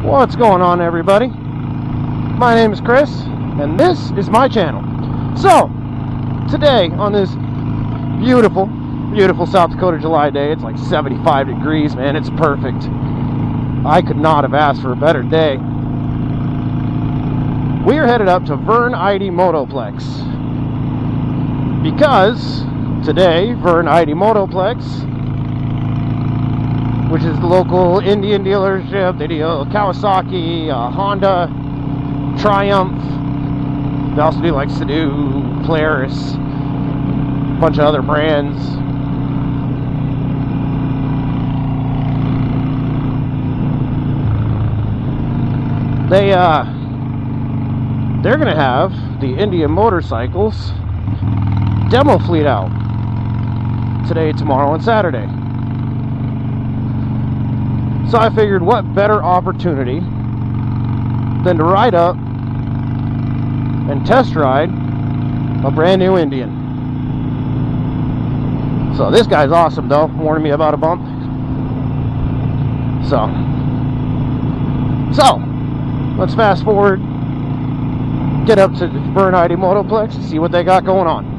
What's going on, everybody? My name is Chris, and this is my channel. So, today on this beautiful, beautiful South Dakota July day, it's like 75 degrees, man. It's perfect. I could not have asked for a better day. We are headed up to Vern ID Motoplex because today Vern ID Motoplex, which is the local Indian dealership, they deal Kawasaki, Honda, Triumph. They also do like Sea-Doo, Polaris, a bunch of other brands. They're gonna have the Indian motorcycles demo fleet out today, tomorrow, and Saturday. So I figured, what better opportunity than to ride up and test ride a brand new Indian. So this guy's awesome, though, warning me about a bump. So let's fast forward, get up to Vern ID Motoplex and see what they got going on.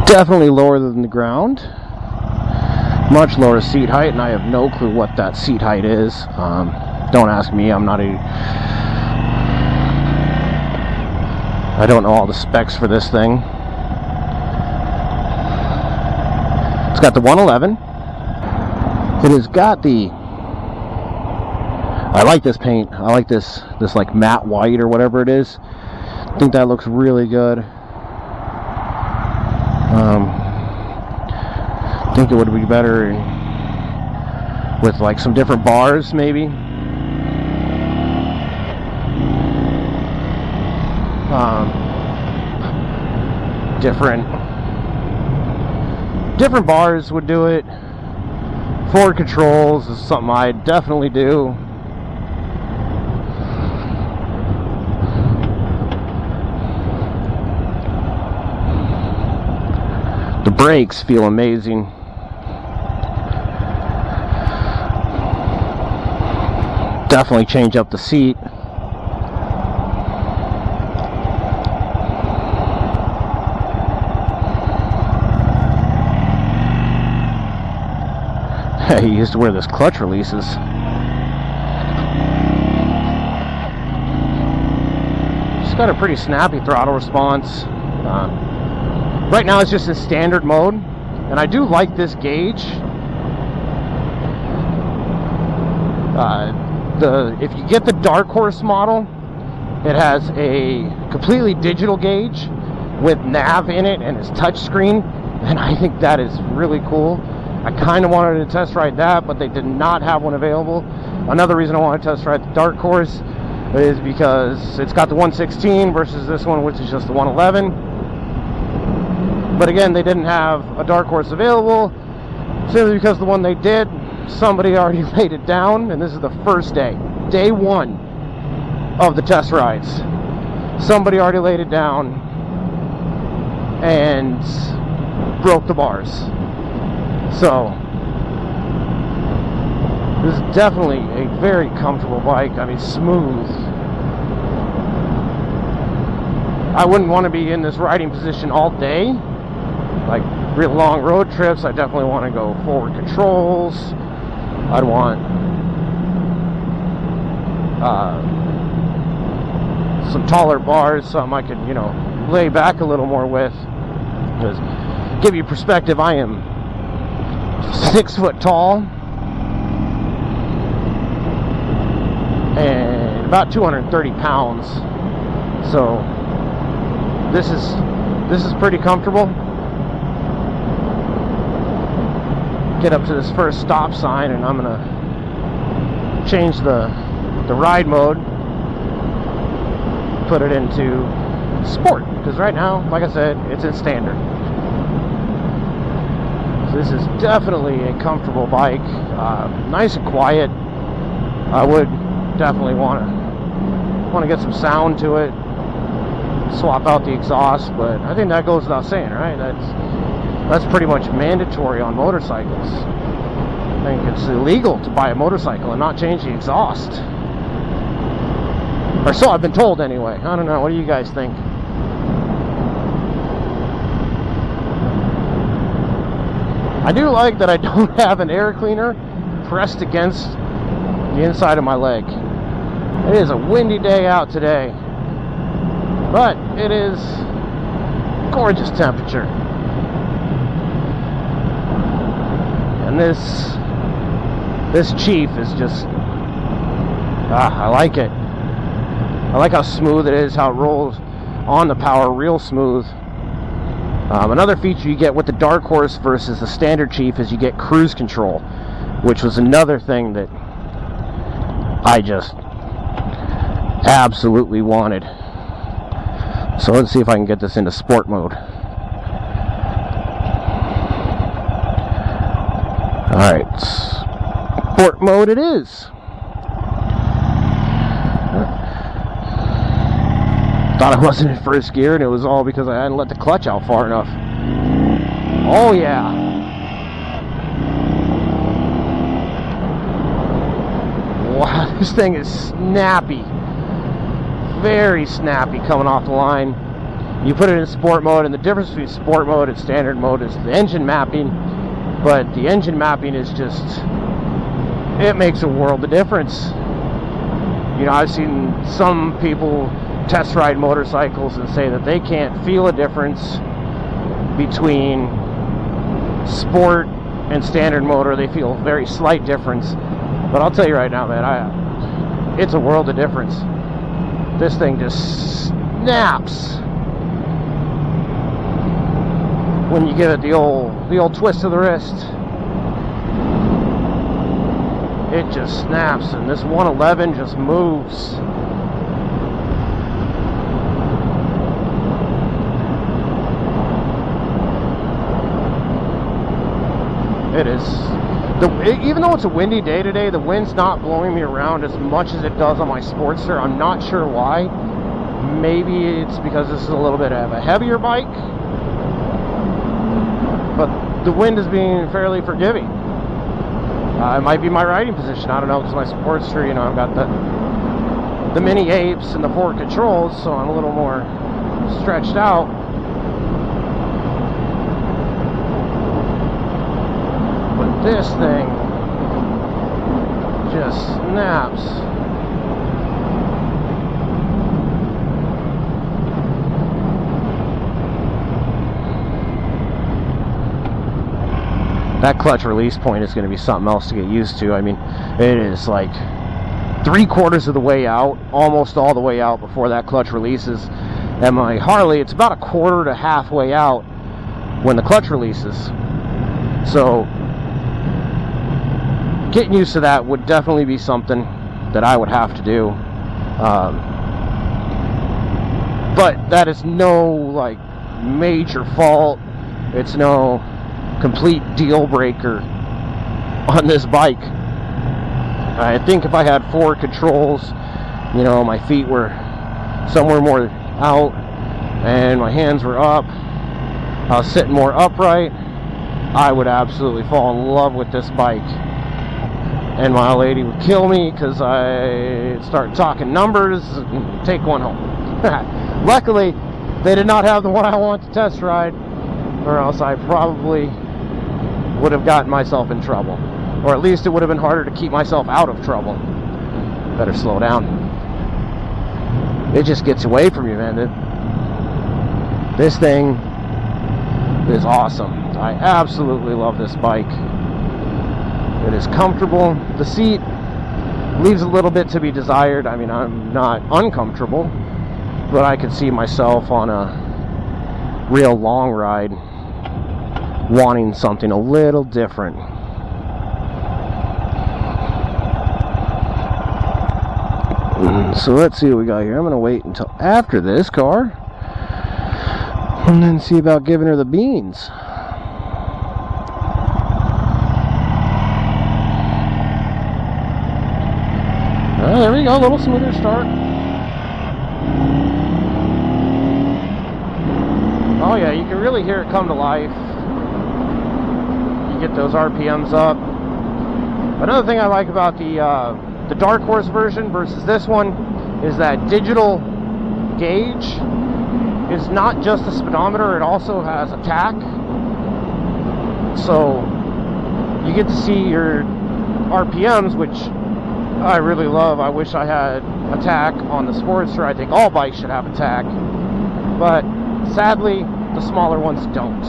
Definitely lower than the ground, much lower seat height, and I have no clue what that seat height is. Don't ask me, I don't know all the specs for this thing. It's got the 111. It has got the, I like this paint. I like this like matte white or whatever it is. I think that looks really good. I think it would be better with like some different bars, maybe. Different bars would do it. Forward controls is something I'd definitely do. The brakes feel amazing. Definitely change up the seat. He used to wear this clutch releases. It's got a pretty snappy throttle response. Right now it's just in standard mode, and I do like this gauge. If you get the Dark Horse model, it has a completely digital gauge with nav in it and it's touchscreen, and I think that is really cool. I kind of wanted to test ride that, but they did not have one available. Another reason I want to test ride the Dark Horse is because it's got the 116 versus this one, which is just the 111. But again, they didn't have a Dark Horse available, simply because the one they did, somebody already laid it down, and this is the first day one of the test rides. Somebody already laid it down and broke the bars. So this is definitely a very comfortable bike. I mean, smooth. I wouldn't want to be in this riding position all day. Like real long road trips, I definitely want to go forward controls. I'd want some taller bars, something I could, lay back a little more with. Because, give you perspective, I am 6 foot tall and about 230 pounds. So this is pretty comfortable. Get up to this first stop sign, and I'm gonna change the ride mode. put it into sport, because right now, like I said, it's in standard. So this is definitely a comfortable bike, nice and quiet. I would definitely want to get some sound to it, swap out the exhaust, but I think that goes without saying, right? That's pretty much mandatory on motorcycles. I think it's illegal to buy a motorcycle and not change the exhaust. Or so I've been told anyway. I don't know. What do you guys think? I do like that I don't have an air cleaner pressed against the inside of my leg. It is a windy day out today, but it is gorgeous temperature. And this Chief is just, I like it. I like how smooth it is, how it rolls on the power, real smooth. Another feature you get with the Dark Horse versus the standard Chief is you get cruise control, which was another thing that I just absolutely wanted. So let's see if I can get this into sport mode. Alright, sport mode it is. Thought I wasn't in first gear, and it was all because I hadn't let the clutch out far enough. Oh yeah. Wow, this thing is snappy. Very snappy coming off the line. You put it in sport mode, and the difference between sport mode and standard mode is the engine mapping. But the engine mapping is just, it makes a world of difference. You know, I've seen some people test ride motorcycles and say that they can't feel a difference between sport and standard motor. They feel a very slight difference. But I'll tell you right now, man, it's a world of difference. This thing just snaps when you give it the old twist of the wrist. It just snaps, and this 111 just moves. It is. Even though it's a windy day today, the wind's not blowing me around as much as it does on my Sportster. I'm not sure why. Maybe it's because this is a little bit of a heavier bike, but the wind is being fairly forgiving. It might be my riding position. I don't know, because my Sportster, you know, I've got the mini apes and the 4 controls, so I'm a little more stretched out. This thing just snaps. That clutch release point is going to be something else to get used to. I mean, it is like 3/4 of the way out, almost all the way out before that clutch releases. And my Harley, it's about 1/4 to halfway out when the clutch releases. So getting used to that would definitely be something that I would have to do. But that is no like major fault. It's no complete deal breaker on this bike. I think if I had 4 controls, you know, my feet were somewhere more out and my hands were up, I was sitting more upright, I would absolutely fall in love with this bike. And my lady would kill me because I started talking numbers and take one home. Luckily, they did not have the one I want to test ride, or else I probably would have gotten myself in trouble. Or at least it would have been harder to keep myself out of trouble. Better slow down. It just gets away from you, man. This thing is awesome. I absolutely love this bike. It is comfortable. The seat leaves a little bit to be desired. I mean, I'm not uncomfortable, but I could see myself on a real long ride wanting something a little different. So let's see what we got here. I'm going to wait until after this car and then see about giving her the beans. Oh, there we go, a little smoother start. Oh yeah, you can really hear it come to life. You get those RPMs up. Another thing I like about the Dark Horse version versus this one is that digital gauge is not just a speedometer, it also has a tach. So you get to see your RPMs, which I really love. I wish I had a tach on the Sportster. I think all bikes should have a tach, but sadly the smaller ones don't.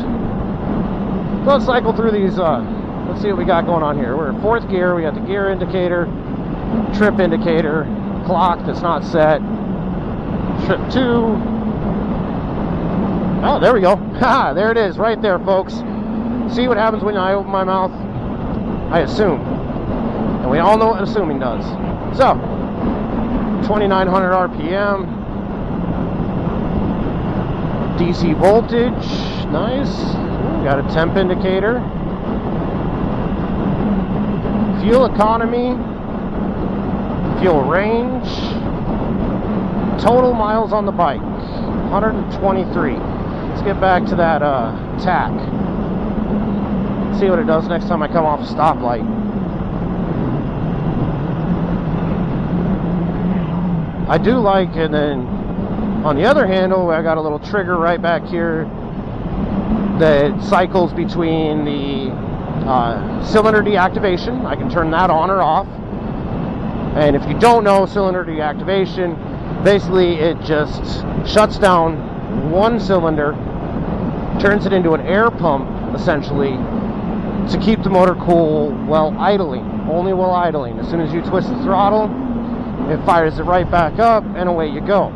So let's cycle through these. Let's see what we got going on here. We're in 4th gear. We got the gear indicator, trip indicator, clock that's not set, trip 2. Oh, there we go. Ha, there it is right there, folks. See what happens when I open my mouth? I assume. And we all know what assuming does. So, 2,900 RPM. DC voltage. Nice. We got a temp indicator. Fuel economy. Fuel range. Total miles on the bike. 123. Let's get back to that tach. See what it does next time I come off a stoplight. I do like, and then on the other handle, I got a little trigger right back here that cycles between the cylinder deactivation. I can turn that on or off. And if you don't know cylinder deactivation, basically it just shuts down one cylinder, turns it into an air pump, essentially, to keep the motor cool while idling, only while idling. As soon as you twist the throttle, it fires it right back up, and away you go.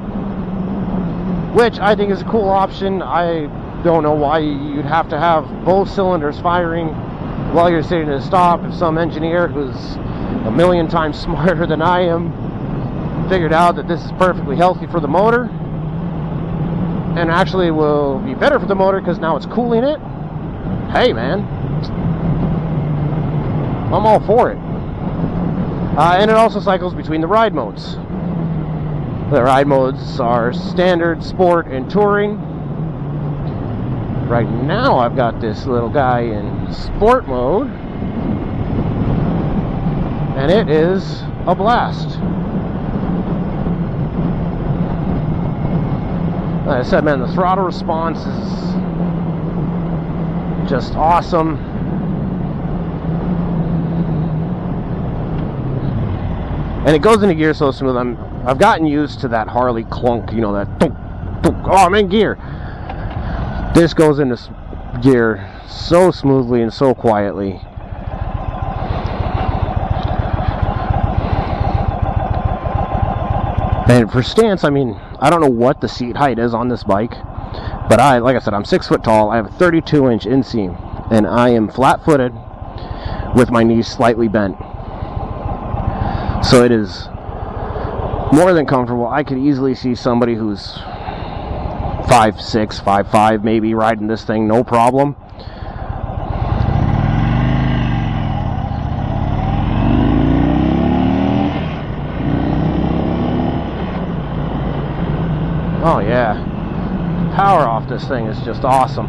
Which I think is a cool option. I don't know why you'd have to have both cylinders firing while you're sitting at a stop. If some engineer who's a million times smarter than I am figured out that this is perfectly healthy for the motor, and actually will be better for the motor because now it's cooling it, hey man, I'm all for it. And it also cycles between the ride modes. The ride modes are standard, sport, and touring. Right now I've got this little guy in sport mode, and it is a blast. Like I said, man, the throttle response is just awesome. And it goes into gear so smooth. I've gotten used to that Harley clunk, you know, that thunk, thunk, oh, I'm in gear. This goes into gear so smoothly and so quietly. And for stance, I mean, I don't know what the seat height is on this bike, but like I said, I'm 6 foot tall. I have a 32-inch inseam, and I am flat-footed with my knees slightly bent. So it is more than comfortable. I could easily see somebody who's 5'6", 5'5", maybe riding this thing, no problem. Oh yeah, power off this thing is just awesome.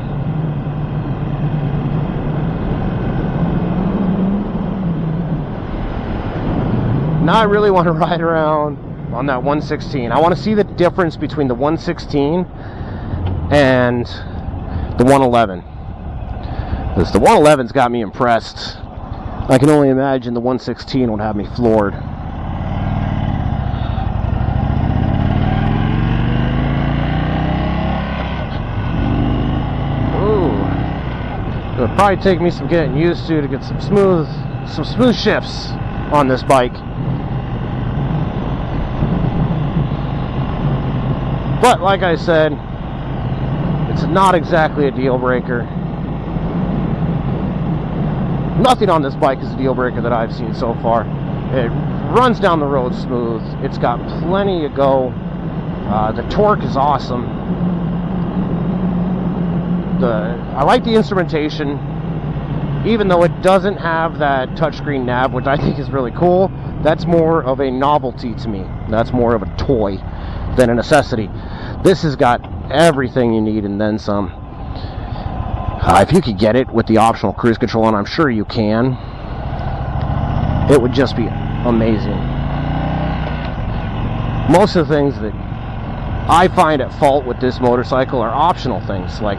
Now I really want to ride around on that 116. I want to see the difference between the 116 and the 111. Because the 111's got me impressed. I can only imagine the 116 would have me floored. It would probably take me some getting used to get some smooth shifts on this bike. But like I said, it's not exactly a deal breaker. Nothing on this bike is a deal breaker that I've seen so far. It runs down the road smooth. It's got plenty of go. The torque is awesome. I like the instrumentation, even though it doesn't have that touchscreen nav, which I think is really cool. That's more of a novelty to me. That's more of a toy than a necessity. This has got everything you need and then some. If you could get it with the optional cruise control, and I'm sure you can, it would just be amazing. Most of the things that I find at fault with this motorcycle are optional things, like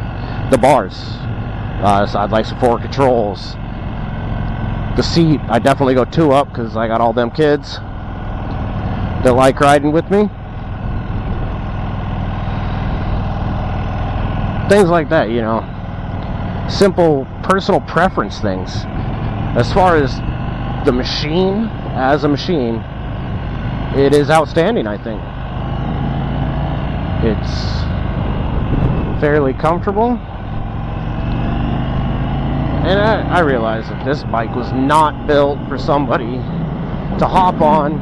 the bars, side light support controls, the seat. I definitely go 2 up because I got all them kids that like riding with me. Things like that, you know. Simple personal preference things. As far as the machine as a machine, it is outstanding, I think. It's fairly comfortable. And I realize that this bike was not built for somebody to hop on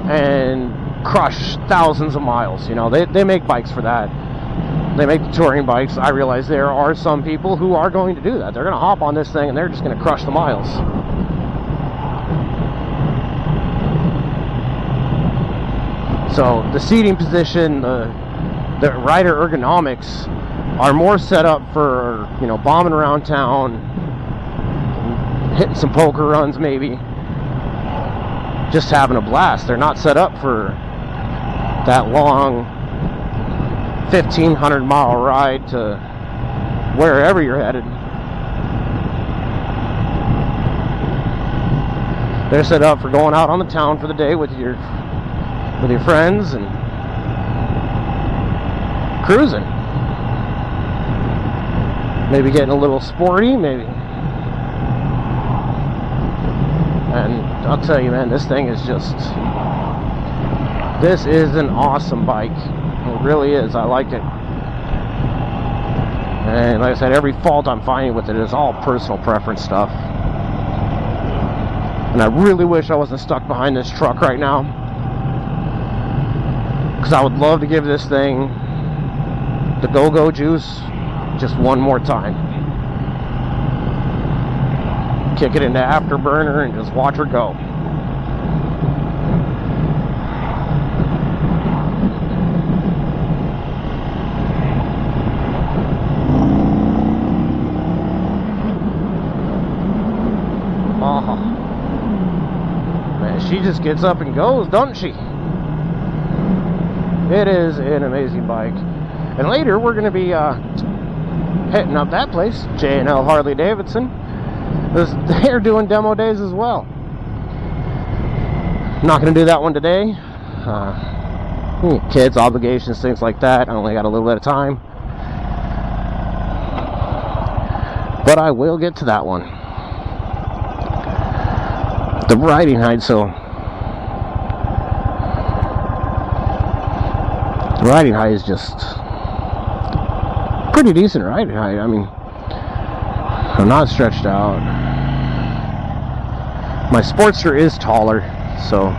and crush thousands of miles. You know, they make bikes for that. They make the touring bikes. I realize there are some people who are going to do that. They're going to hop on this thing and they're just going to crush the miles. So the seating position, the rider ergonomics are more set up for, you know, bombing around town, hitting some poker runs maybe, just having a blast. They're not set up for that long 1,500 mile ride to wherever you're headed. They're set up for going out on the town for the day with your friends and cruising. Maybe getting a little sporty, maybe. And I'll tell you, man, this thing is an awesome bike. It really is. I like it. And like I said, every fault I'm finding with it is all personal preference stuff. And I really wish I wasn't stuck behind this truck right now, because I would love to give this thing the go-go juice just one more time. Kick it into afterburner and just watch her go. Oh, man, she just gets up and goes, doesn't she? It is an amazing bike. And later we're going to be hitting up that place, J&L Harley Davidson. They're doing demo days as well. Not going to do that one today. Kids, obligations, things like that. I only got a little bit of time. But I will get to that one. The riding height, the riding height is just pretty decent riding height. I mean, I'm not stretched out. My Sportster is taller, so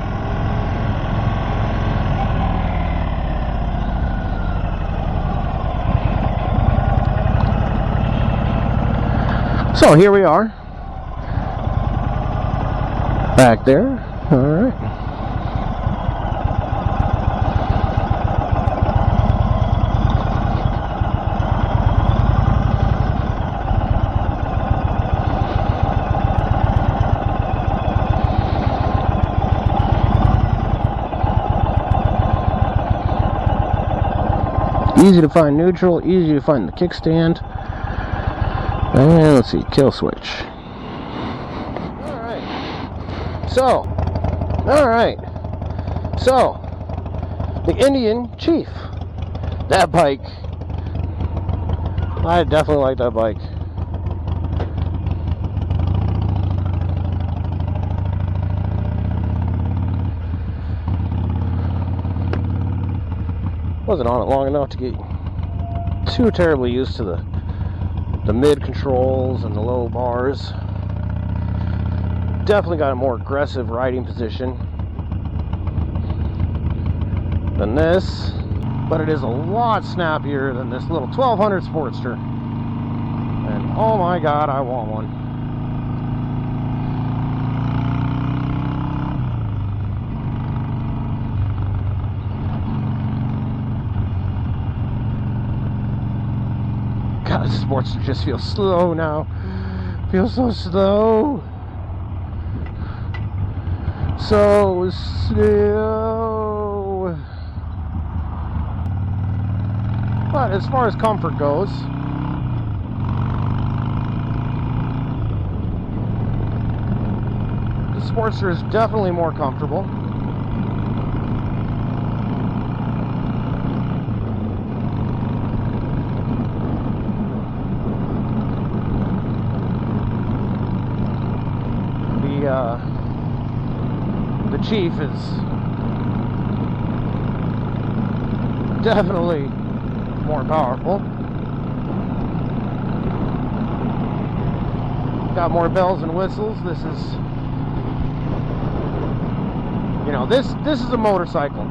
here we are. Back there. All right. Easy to find neutral, easy to find the kickstand. And let's see, kill switch. Alright. So, the Indian Chief. That bike. I definitely like that bike. Wasn't on it long enough to get too terribly used to the mid controls and the low bars. definitely got a more aggressive riding position than this, but it is a lot snappier than this little 1200 Sportster. And oh my god, I want one. God, this Sportster just feels slow now. Feels so slow. So slow. But as far as comfort goes, the Sportster is definitely more comfortable. The Chief is definitely more powerful. Got more bells and whistles. This is, you know, this is a motorcycle.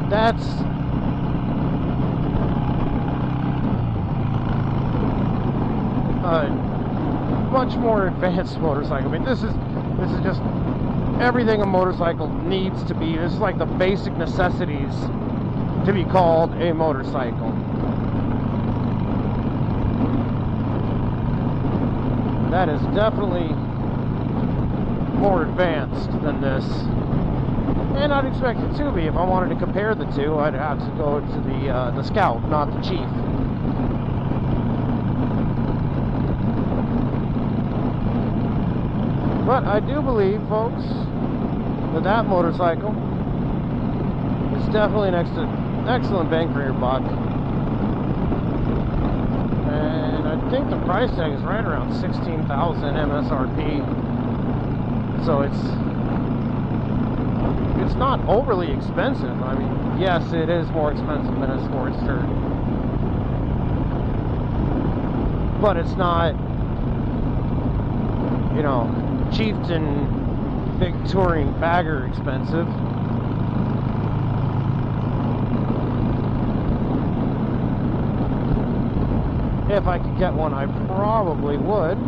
That's much more advanced motorcycle. I mean, this is just everything a motorcycle needs to be. This is like the basic necessities to be called a motorcycle. That is definitely more advanced than this, and I'd expect it to be. If I wanted to compare the two, I'd have to go to the Scout, not the Chief. But I do believe, folks, that motorcycle is definitely an excellent bang for your buck. And I think the price tag is right around $16,000 MSRP. So it's not overly expensive. I mean, yes, it is more expensive than a Sportster, but it's not, you know, Chieftain big touring bagger expensive. If I could get one, I probably would,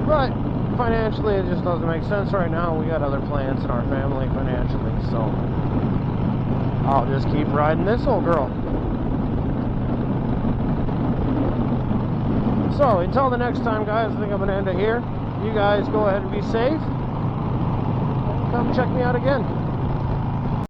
but financially it just doesn't make sense right now. We got other plans in our family financially, so I'll just keep riding this old girl. So, until the next time, guys, I think I'm going to end it here. You guys go ahead and be safe. Come check me out again.